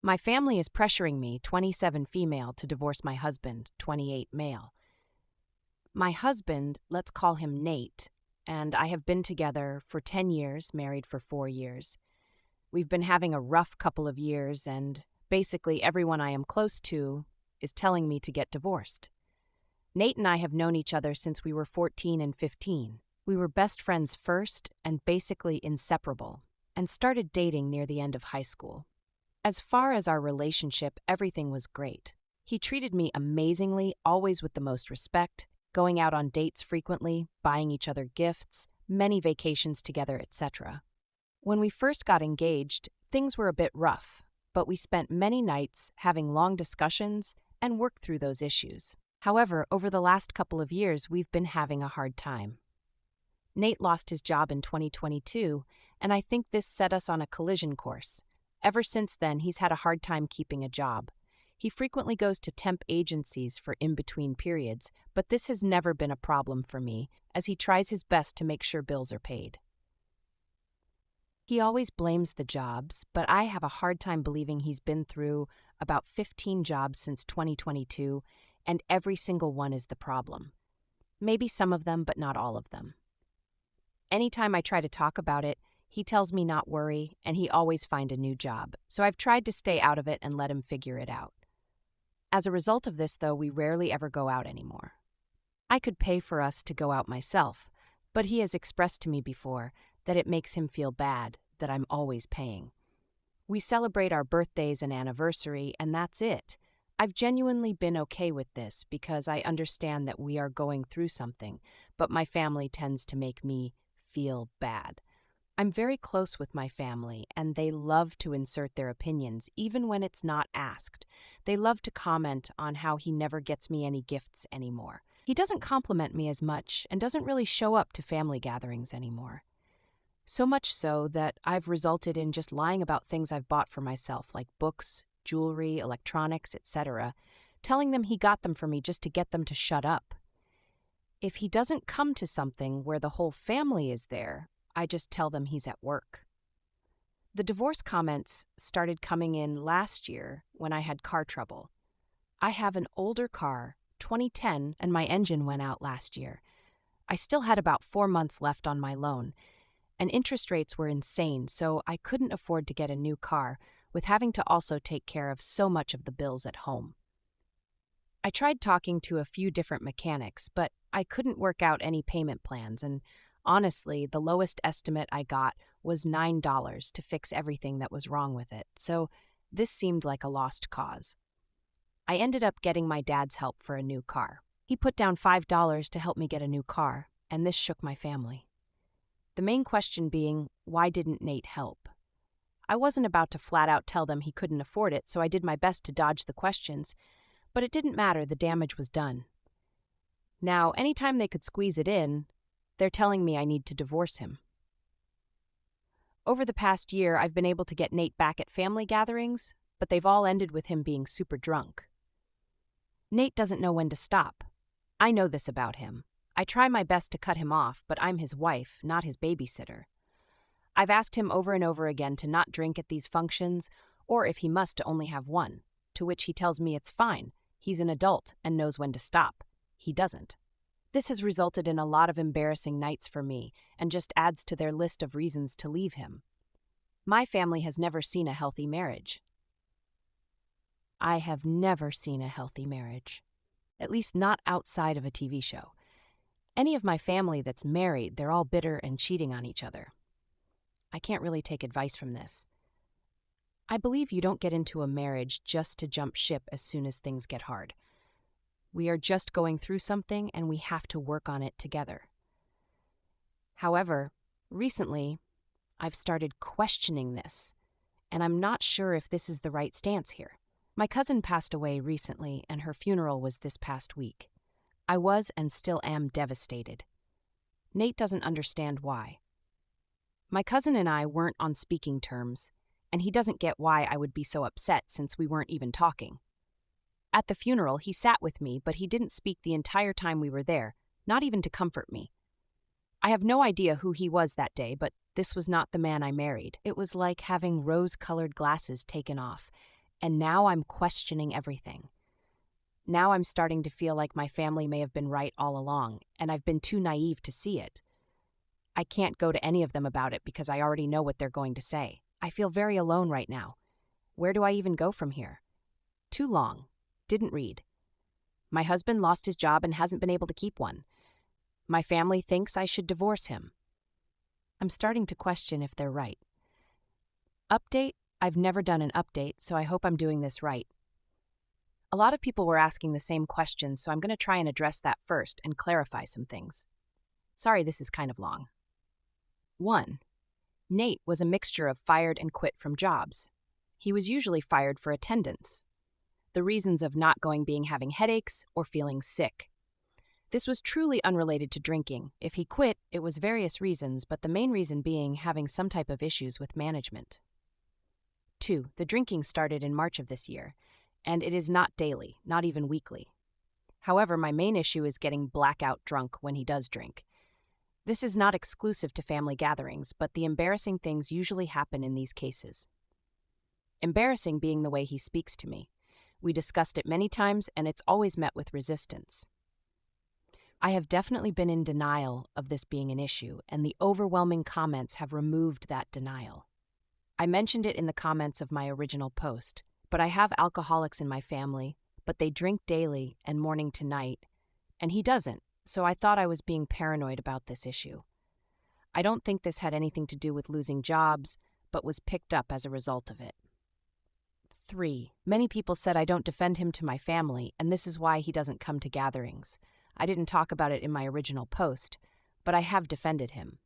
My family is pressuring me, 27 female, to divorce my husband, 28 male. My husband, let's call him Nate, and I have been together for 10 years, married for 4 years. We've been having a rough couple of years, and basically everyone I am close to is telling me to get divorced. Nate and I have known each other since we were 14 and 15. We were best friends first and basically inseparable, and started dating near the end of high school. As far as our relationship, everything was great. He treated me amazingly, always with the most respect, going out on dates frequently, buying each other gifts, many vacations together, etc. When we first got engaged, things were a bit rough, but we spent many nights having long discussions and worked through those issues. However, over the last couple of years, we've been having a hard time. Nate lost his job in 2022, and I think this set us on a collision course. Ever since then, he's had a hard time keeping a job. He frequently goes to temp agencies for in-between periods, but this has never been a problem for me, as he tries his best to make sure bills are paid. He always blames the jobs, but I have a hard time believing he's been through about 15 jobs since 2022, and every single one is the problem. Maybe some of them, but not all of them. Anytime I try to talk about it, he tells me not worry, and he always find a new job, so I've tried to stay out of it and let him figure it out. As a result of this, though, we rarely ever go out anymore. I could pay for us to go out myself, but he has expressed to me before that it makes him feel bad that I'm always paying. We celebrate our birthdays and anniversary, and that's it. I've genuinely been okay with this because I understand that we are going through something, but my family tends to make me feel bad. I'm very close with my family, and they love to insert their opinions, even when it's not asked. They love to comment on how he never gets me any gifts anymore. He doesn't compliment me as much and doesn't really show up to family gatherings anymore. So much so that I've resulted in just lying about things I've bought for myself, like books, jewelry, electronics, etc., telling them he got them for me just to get them to shut up. If he doesn't come to something where the whole family is there, I just tell them he's at work. The divorce comments started coming in last year when I had car trouble. I have an older car, 2010, and my engine went out last year. I still had about 4 months left on my loan, and interest rates were insane, so I couldn't afford to get a new car, with having to also take care of so much of the bills at home. I tried talking to a few different mechanics, but I couldn't work out any payment plans, and honestly, the lowest estimate I got was $9 to fix everything that was wrong with it, so this seemed like a lost cause. I ended up getting my dad's help for a new car. He put down $5 to help me get a new car, and this shook my family. The main question being, why didn't Nate help? I wasn't about to flat out tell them he couldn't afford it, so I did my best to dodge the questions, but it didn't matter, the damage was done. Now, anytime they could squeeze it in, they're telling me I need to divorce him. Over the past year, I've been able to get Nate back at family gatherings, but they've all ended with him being super drunk. Nate doesn't know when to stop. I know this about him. I try my best to cut him off, but I'm his wife, not his babysitter. I've asked him over and over again to not drink at these functions, or if he must, to only have one, to which he tells me it's fine. He's an adult and knows when to stop. He doesn't. This has resulted in a lot of embarrassing nights for me and just adds to their list of reasons to leave him. My family has never seen a healthy marriage. I have never seen a healthy marriage, at least not outside of a TV show. Any of my family that's married, they're all bitter and cheating on each other. I can't really take advice from this. I believe you don't get into a marriage just to jump ship as soon as things get hard. We are just going through something and we have to work on it together. However, recently, I've started questioning this, and I'm not sure if this is the right stance here. My cousin passed away recently, and her funeral was this past week. I was and still am devastated. Nate doesn't understand why. My cousin and I weren't on speaking terms, and he doesn't get why I would be so upset since we weren't even talking. At the funeral, he sat with me, but he didn't speak the entire time we were there, not even to comfort me. I have no idea who he was that day, but this was not the man I married. It was like having rose-colored glasses taken off, And now I'm questioning everything. Now I'm starting to feel like my family may have been right all along, and I've been too naive to see it. I can't go to any of them about it because I already know what they're going to say. I feel very alone right now. Where do I even go from here? Too long. Didn't read. My husband lost his job and hasn't been able to keep one. My family thinks I should divorce him. I'm starting to question if they're right. Update? I've never done an update, so I hope I'm doing this right. A lot of people were asking the same questions, so I'm going to try and address that first and clarify some things. Sorry, this is kind of long. 1. Nate was a mixture of fired and quit from jobs. He was usually fired for attendance. The reasons of not going being having headaches or feeling sick. This was truly unrelated to drinking. If he quit, it was various reasons, but the main reason being having some type of issues with management. 2. The drinking started in March of this year, and it is not daily, not even weekly. However, my main issue is getting blackout drunk when he does drink. This is not exclusive to family gatherings, but the embarrassing things usually happen in these cases. Embarrassing being the way he speaks to me. We discussed it many times, and it's always met with resistance. I have definitely been in denial of this being an issue, and the overwhelming comments have removed that denial. I mentioned it in the comments of my original post, but I have alcoholics in my family, but they drink daily and morning to night, and he doesn't, so I thought I was being paranoid about this issue. I don't think this had anything to do with losing jobs, but was picked up as a result of it. 3. Many people said I don't defend him to my family, and this is why he doesn't come to gatherings. I didn't talk about it in my original post, but I have defended him.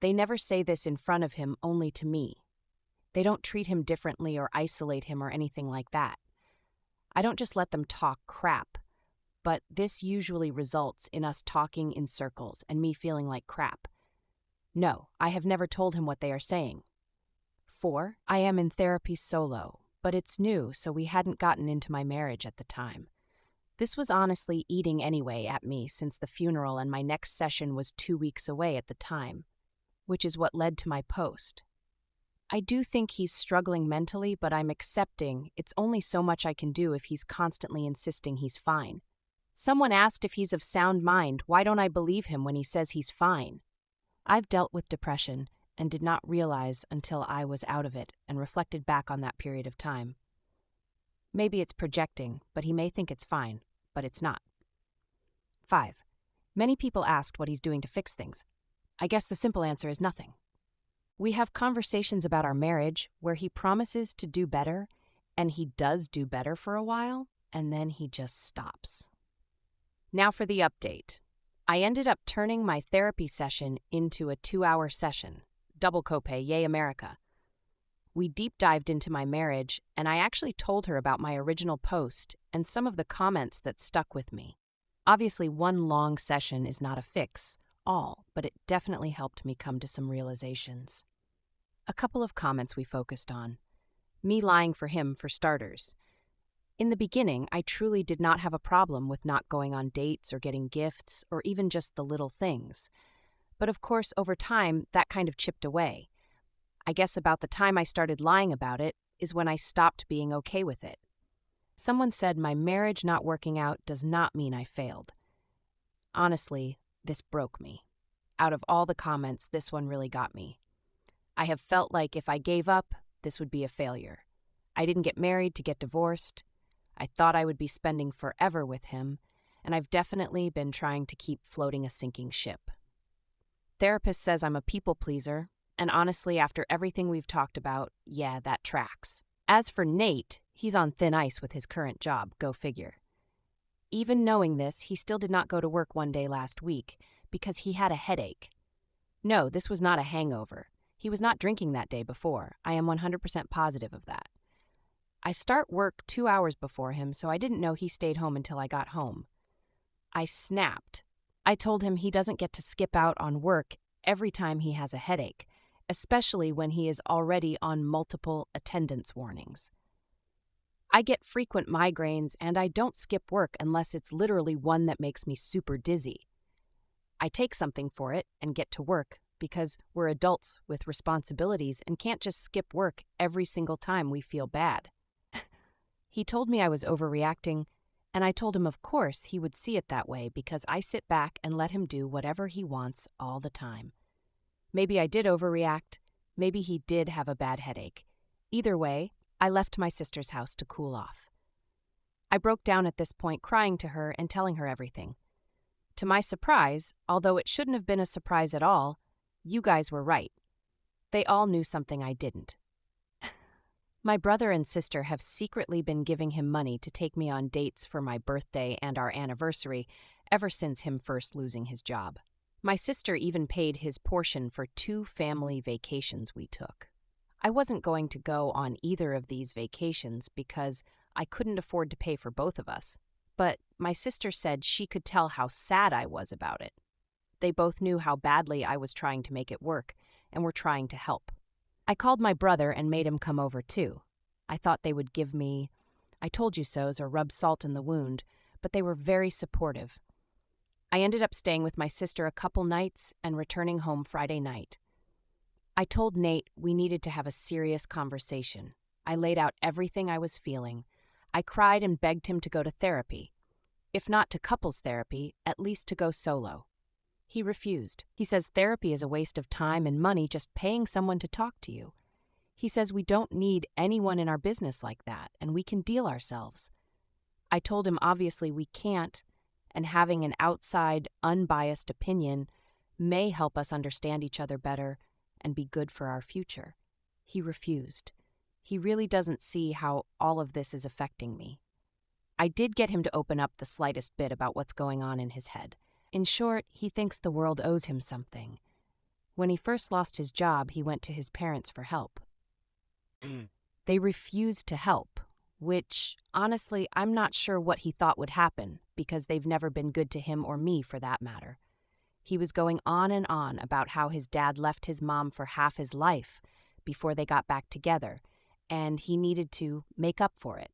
They never say this in front of him, only to me. They don't treat him differently or isolate him or anything like that. I don't just let them talk crap, but this usually results in us talking in circles and me feeling like crap. No, I have never told him what they are saying. 4. I am in therapy solo, but it's new, so we hadn't gotten into my marriage at the time. This was honestly eating anyway at me since the funeral, and my next session was 2 weeks away at the time, which is what led to my post. I do think he's struggling mentally, but I'm accepting it's only so much I can do if he's constantly insisting he's fine. Someone asked if he's of sound mind. Why don't I believe him when he says he's fine? I've dealt with depression and did not realize until I was out of it and reflected back on that period of time. Maybe it's projecting, but he may think it's fine, but it's not. 5. Many people asked what he's doing to fix things. I guess the simple answer is nothing. We have conversations about our marriage where he promises to do better, and he does do better for a while, and then he just stops. Now for the update. I ended up turning my therapy session into a 2-hour session. Double copay, yay America. We deep dived into my marriage, and I actually told her about my original post and some of the comments that stuck with me. Obviously, one long session is not a fix-all, but it definitely helped me come to some realizations. A couple of comments we focused on. Me lying for him, for starters. In the beginning, I truly did not have a problem with not going on dates or getting gifts or even just the little things. But of course, over time, that kind of chipped away. I guess about the time I started lying about it is when I stopped being okay with it. Someone said my marriage not working out does not mean I failed. Honestly, this broke me. Out of all the comments, this one really got me. I have felt like if I gave up, this would be a failure. I didn't get married to get divorced. I thought I would be spending forever with him, and I've definitely been trying to keep floating a sinking ship. Therapist says I'm a people pleaser, and honestly, after everything we've talked about, yeah, that tracks. As for Nate, he's on thin ice with his current job, go figure. Even knowing this, he still did not go to work one day last week because he had a headache. No, this was not a hangover. He was not drinking that day before. I am 100% positive of that. I start work 2 hours before him, so I didn't know he stayed home until I got home. I snapped. I told him he doesn't get to skip out on work every time he has a headache, especially when he is already on multiple attendance warnings. I get frequent migraines, and I don't skip work unless it's literally one that makes me super dizzy. I take something for it and get to work because we're adults with responsibilities and can't just skip work every single time we feel bad. He told me I was overreacting, and I told him of course he would see it that way because I sit back and let him do whatever he wants all the time. Maybe I did overreact, maybe he did have a bad headache. Either way, I left my sister's house to cool off. I broke down at this point, crying to her and telling her everything. To my surprise, although it shouldn't have been a surprise at all, you guys were right. They all knew something I didn't. My brother and sister have secretly been giving him money to take me on dates for my birthday and our anniversary ever since him first losing his job. My sister even paid his portion for 2 family vacations we took. I wasn't going to go on either of these vacations because I couldn't afford to pay for both of us, but my sister said she could tell how sad I was about it. They both knew how badly I was trying to make it work and were trying to help. I called my brother and made him come over too. I thought they would give me "I told you so's" or rub salt in the wound, but they were very supportive. I ended up staying with my sister a couple nights and returning home Friday night. I told Nate we needed to have a serious conversation. I laid out everything I was feeling. I cried and begged him to go to therapy. If not to couples therapy, at least to go solo. He refused. He says therapy is a waste of time and money just paying someone to talk to you. He says we don't need anyone in our business like that, and we can deal ourselves. I told him obviously we can't, and having an outside, unbiased opinion may help us understand each other better and be good for our future. He refused. He really doesn't see how all of this is affecting me. I did get him to open up the slightest bit about what's going on in his head. In short, he thinks the world owes him something. When he first lost his job, he went to his parents for help. They refused to help, which, honestly, I'm not sure what he thought would happen, because they've never been good to him or me for that matter. He was going on and on about how his dad left his mom for half his life before they got back together, and he needed to make up for it.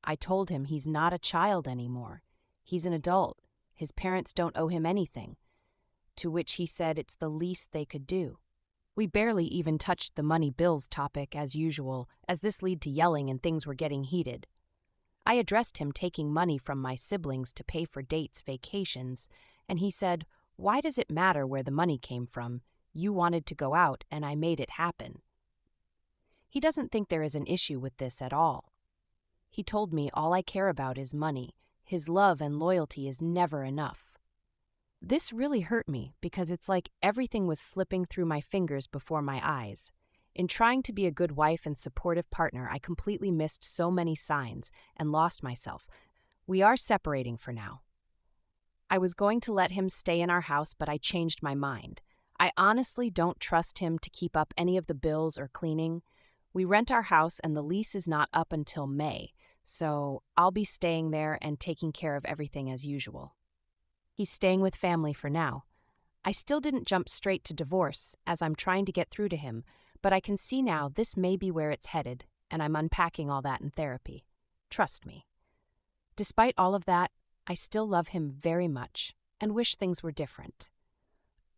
I told him he's not a child anymore. He's an adult. His parents don't owe him anything. To which he said it's the least they could do. We barely even touched the money bills topic as usual, as this led to yelling and things were getting heated. I addressed him taking money from my siblings to pay for dates, vacations, and he said, "Why does it matter where the money came from? You wanted to go out, and I made it happen." He doesn't think there is an issue with this at all. He told me all I care about is money. His love and loyalty is never enough. This really hurt me because it's like everything was slipping through my fingers before my eyes. In trying to be a good wife and supportive partner, I completely missed so many signs and lost myself. We are separating for now. I was going to let him stay in our house, but I changed my mind. I honestly don't trust him to keep up any of the bills or cleaning. We rent our house and the lease is not up until May. So I'll be staying there and taking care of everything as usual. He's staying with family for now. I still didn't jump straight to divorce, as I'm trying to get through to him, but I can see now this may be where it's headed, and I'm unpacking all that in therapy. Trust me. Despite all of that, I still love him very much and wish things were different.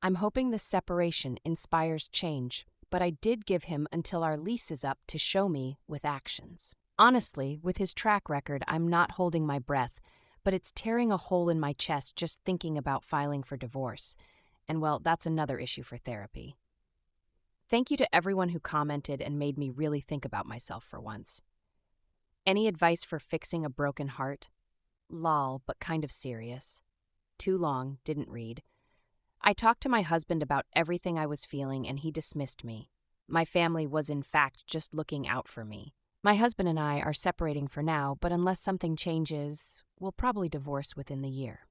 I'm hoping this separation inspires change, but I did give him until our lease is up to show me with actions. Honestly, with his track record, I'm not holding my breath, but it's tearing a hole in my chest just thinking about filing for divorce. And well, that's another issue for therapy. Thank you to everyone who commented and made me really think about myself for once. Any advice for fixing a broken heart? Lol, but kind of serious. Too long, didn't read. I talked to my husband about everything I was feeling and he dismissed me. My family was in fact just looking out for me. My husband and I are separating for now, but unless something changes, we'll probably divorce within the year.